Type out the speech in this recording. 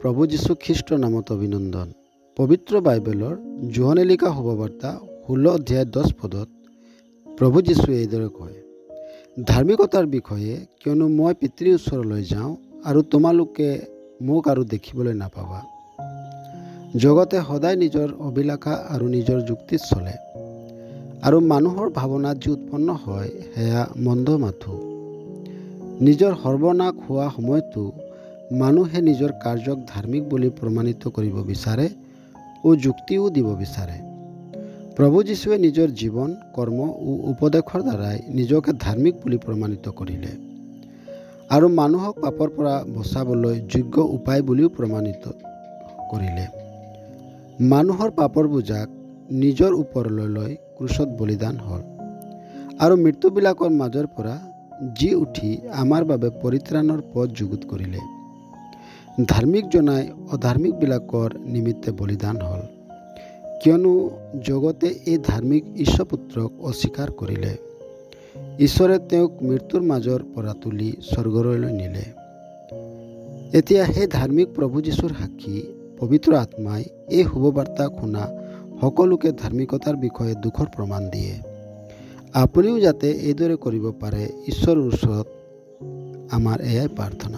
প্ৰভু যীশু খ্ৰীষ্টৰ নামত অভিনন্দন। পবিত্ৰ বাইবেলৰ যোহনে লিখা শুভবাৰ্তা 16 অধ্যায় 10 পদত প্ৰভু যীশুৱে এইদৰে কয়, ধাৰ্মিকতাৰ বিষয়ে, কিয়নো মই পিতৃৰ ওচৰলৈ যাওঁ আৰু তোমালোকে মোক আৰু দেখিবলৈ নাপাবা। জগতে সদায় নিজৰ অভিলাষা আৰু নিজৰ যুক্তিত চলে, আৰু মানুহৰ ভাৱনাত যি উৎপন্ন হয় সেয়া মন্দ মাথো। নিজৰ সৰ্বনাশ হোৱা সময়তো মানুহে নিজৰ কাৰ্যক ধাৰ্মিক বুলি প্ৰমাণিত কৰিব বিচাৰে আৰু যুক্তিও দিব বিচাৰে। প্ৰভু যীশুৱে নিজৰ জীৱন, কৰ্ম আৰু উপদেশৰ দ্বাৰাই নিজকে ধাৰ্মিক বুলি প্ৰমাণিত কৰিলে আৰু মানুহক পাপৰ পৰা বচাবলৈ যোগ্য উপায় বুলিও প্ৰমাণিত কৰিলে। মানুহৰ পাপৰ বোজাক নিজৰ ওপৰলৈ লৈ ক্ৰুচত বলিদান হ'ল আৰু মৃত্যুবিলাকৰ মাজৰ পৰা জি উঠি আমাৰ বাবে পৰিত্ৰাণৰ পথ যুগুত কৰিলে। ধাৰ্মিক জনাই অধাৰ্মিকবিলাকৰ নিমিত্তে বলিদান হ'ল, কিয়নো জগতে এই ধাৰ্মিক ঈশ্বৰপুত্ৰক অস্বীকাৰ কৰিলে। ঈশ্বৰে তেওঁক মৃত্যুৰ মাজৰ পৰা তুলি স্বৰ্গলৈ নিলে। এতিয়া সেই ধাৰ্মিক প্ৰভু যীশুৰ সাক্ষী পবিত্ৰ আত্মাই এই শুভবাৰ্তা শুনা সকলোকে ধাৰ্মিকতাৰ বিষয়ে দুখৰ প্ৰমাণ দিয়ে। আপুনিও যাতে এইদৰে কৰিব পাৰে ঈশ্বৰৰ ওচৰত আমাৰ এয়াই প্ৰাৰ্থনা।